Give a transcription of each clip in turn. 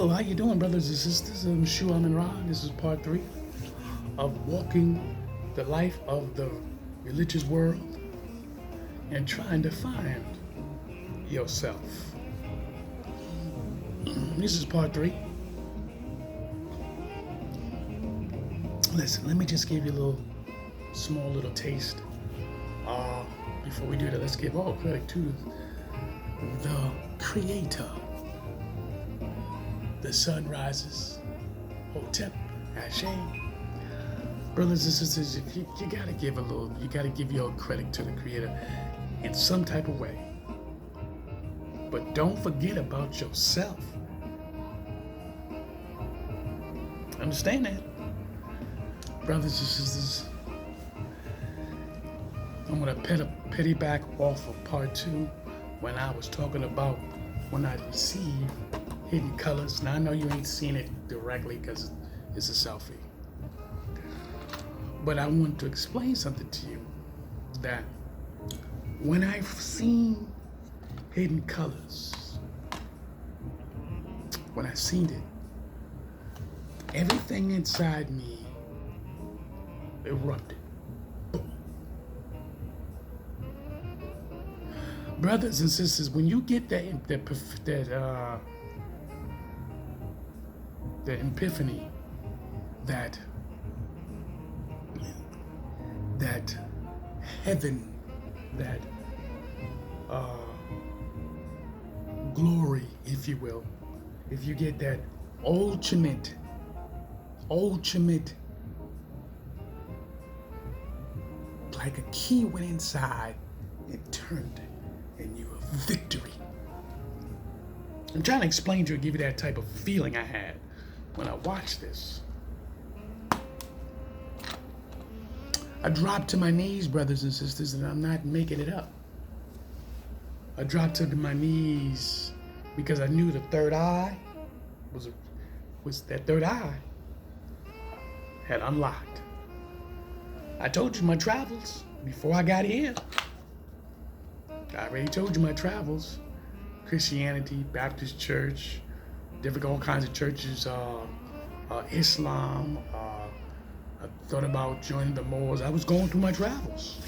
Hello, how you doing, brothers and sisters? I'm Shu Amun. This is part 3 of walking the life of the religious world and trying to find yourself. This is part 3. Listen, let me just give you a small little taste. Before we do that, let's give all credit to the Creator. The sun rises, Hotep, Hashem. Brothers and sisters, you gotta give your credit to the Creator in some type of way. But don't forget about yourself. Understand that? Brothers and sisters, I'm gonna petty back off of part 2 when I was talking about when I received hidden colors. Now I know you ain't seen it directly because it's a selfie. But I want to explain something to you that when I've seen hidden colors, when I seen it, everything inside me erupted. Boom. Brothers and sisters, when you get that epiphany, that heaven, that glory, if you will, if you get that ultimate, like a key went inside and turned, and you have victory. I'm trying to explain to you, give you that type of feeling I had when I watched this. I dropped to my knees, brothers and sisters, and I'm not making it up. I dropped to my knees because I knew the third eye was that third eye had unlocked. I told you my travels before I got here. I already told you my travels. Christianity, Baptist church, different all kinds of churches, Islam. I thought about joining the Moors. I was going through my travels.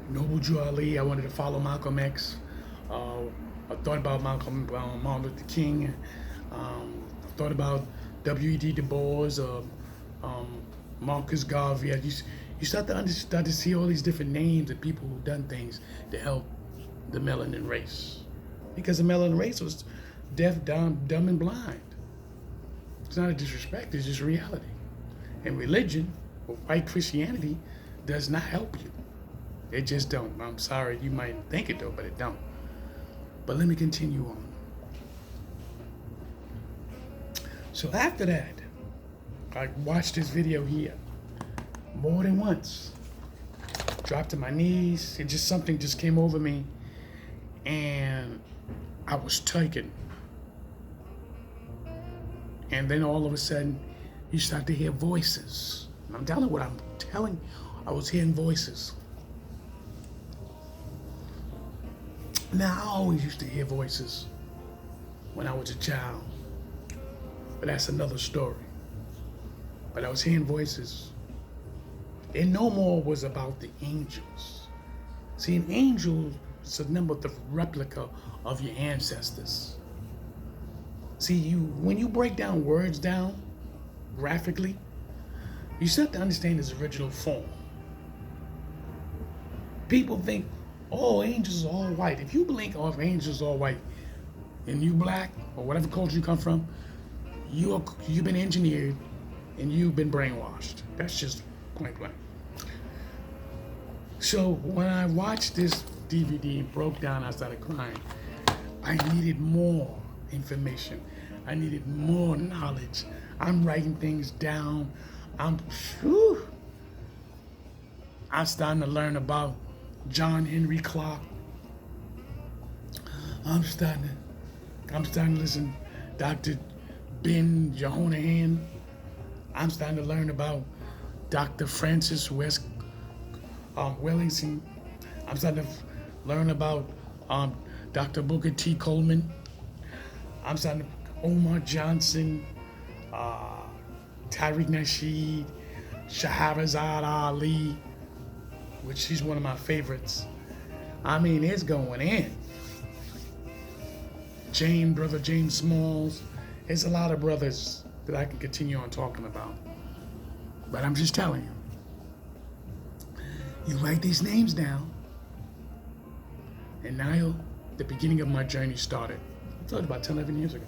Noble Jew Ali, I wanted to follow Malcolm X. I thought about Martin Luther King. I thought about W.E.D. Du Bois, Marcus Garvey. You start to see all these different names of people who've done things to help the melanin race. Because the melanin race was deaf, dumb, and blind. It's not a disrespect, it's just reality. And religion, or white Christianity, does not help you. It just don't. I'm sorry, you might think it though, but it don't. But let me continue on. So after that, I watched this video here more than once. Dropped to my knees. Something just came over me, and I was taken. And then all of a sudden, you start to hear voices. And I'm telling you what I'm telling. I was hearing voices. Now, I always used to hear voices when I was a child. But that's another story. But I was hearing voices. It no more was about the angels. See, an angel is a number, the replica of your ancestors. See, when you break down words down graphically, you start to understand its original form. People think, oh, angels are all white. If you blink off angels are all white, and you black, or whatever culture you come from, you've been engineered and you've been brainwashed. That's just point blank. So when I watched this DVD and broke down, I started crying. I needed more information. I needed more knowledge. I'm writing things down. I'm starting to learn about John Henry Clark. I'm starting to listen to Dr. Ben Jehonahan. I'm starting to learn about Dr. Francis Wellington. I'm starting to learn about Dr. Booker T. Coleman. I'm starting to Omar Johnson, uh, Tariq Nasheed, Shahrazad Ali, which she's one of my favorites. I mean, it's going in. Brother James Smalls. There's a lot of brothers that I can continue on talking about. But I'm just telling you. You write these names down. And now the beginning of my journey started. I told you about 10, 11 years ago.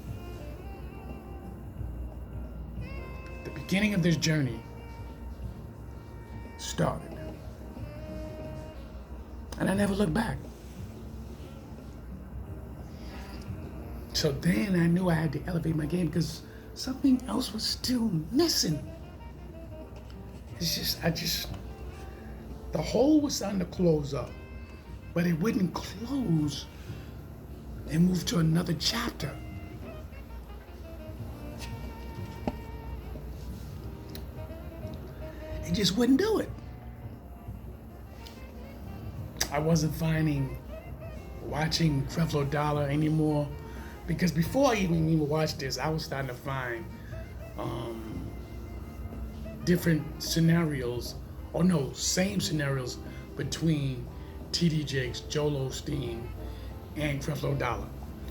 The beginning of this journey started. And I never looked back. So then I knew I had to elevate my game because something else was still missing. The hole was starting to close up, but it wouldn't close and move to another chapter. It just wouldn't do it. I wasn't finding watching Creflo Dollar anymore. Because before I even watched this, I was starting to find different scenarios, same scenarios between T.D. Jakes, Joel Osteen, and Creflo Dollar.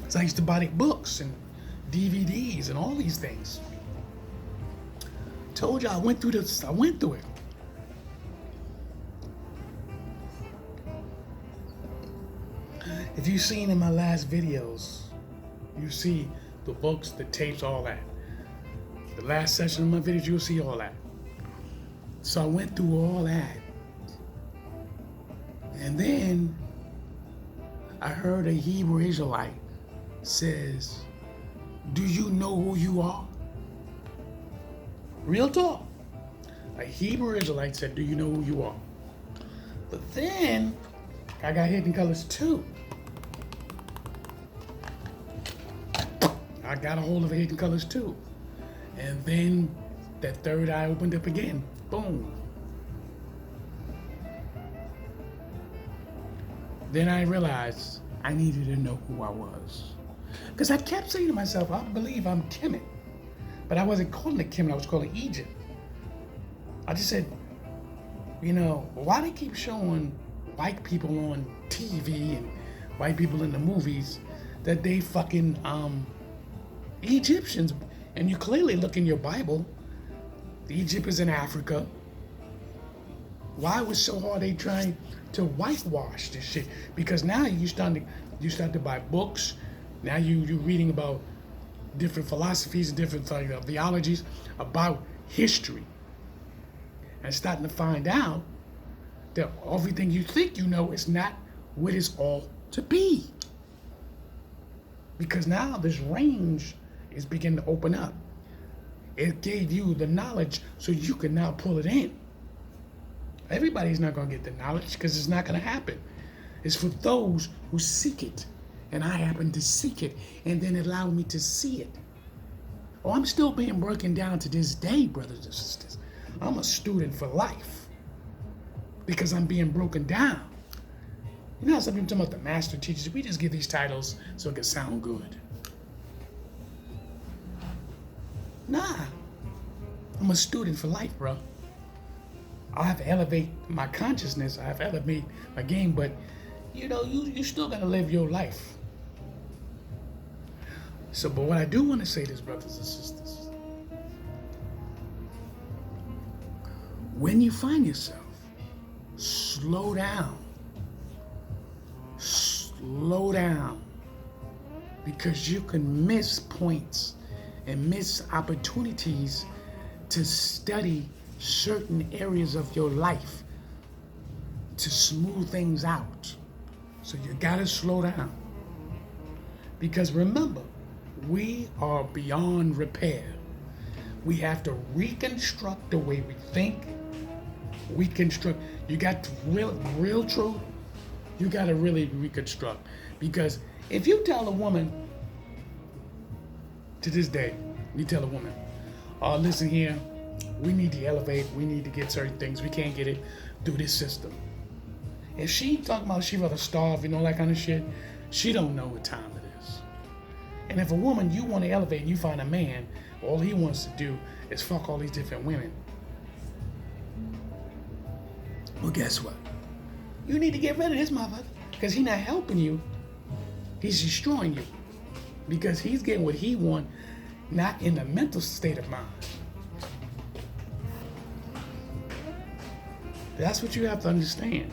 So I used to buy their books and DVDs and all these things. Told you I went through this. I went through it. If you've seen in my last videos, you see the books, the tapes, all that. The last session of my videos, you'll see all that. So I went through all that. And then I heard a Hebrew Israelite says, "Do you know who you are?" Real talk. A Hebrew Israelite said, "Do you know who you are?" But then I got Hidden Colors 2. I got a hold of Hidden Colors 2. And then that third eye opened up again. Boom. Then I realized I needed to know who I was. Because I kept saying to myself, I believe I'm Kemet. But I wasn't calling it Kemet, I was calling it Egypt. I just said, why they keep showing white people on TV and white people in the movies that they fucking Egyptians, and you clearly look in your Bible, Egypt is in Africa. Why was so hard they trying to whitewash this shit? Because now you start to buy books. Now you're reading about different philosophies and different theologies about history, and starting to find out that everything you think you know is not what it's all to be. Because now this range is beginning to open up. It gave you the knowledge so you can now pull it in. Everybody's not going to get the knowledge because it's not going to happen. It's for those who seek it. And I happen to seek it, and then it allowed me to see it. Oh, I'm still being broken down to this day, brothers and sisters. I'm a student for life because I'm being broken down. You know how some people talk about the master teachers? We just give these titles so it can sound good. Nah, I'm a student for life, bro. I have to elevate my consciousness. I have to elevate my game, but you still gotta live your life. So, but what I do want to say is, brothers and sisters, when you find yourself, slow down. Slow down. Because you can miss points and miss opportunities to study certain areas of your life to smooth things out. So you gotta slow down. Because remember, we are beyond repair. We have to reconstruct the way we think. You got real truth. You got to really reconstruct. Because if you tell a woman, to this day, you tell a woman, listen here, we need to elevate, we need to get certain things, we can't get it through this system. If she talking about she rather starve, that kind of shit, She don't know what time it is. And if a woman, you want to elevate and you find a man, all he wants to do is fuck all these different women. Well, guess what? You need to get rid of this motherfucker because he's not helping you. He's destroying you because he's getting what he wants, not in the mental state of mind. That's what you have to understand.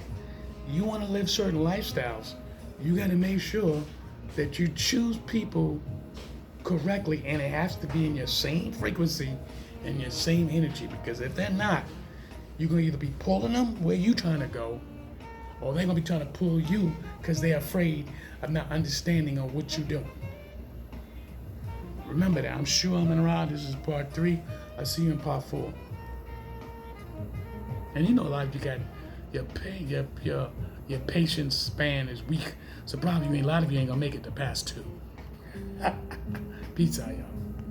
You want to live certain lifestyles, you got to make sure that you choose people correctly, and it has to be in your same frequency and your same energy, because if they're not, you're going to either be pulling them where you're trying to go, or they're going to be trying to pull you because they're afraid of not understanding on what you're doing. Remember that. I'm sure I'm in around. This is part 3. I'll see you in part 4. And you know, a lot of you got your patience span is weak, so probably a lot of you ain't gonna make it to past 2. Peace out, y'all.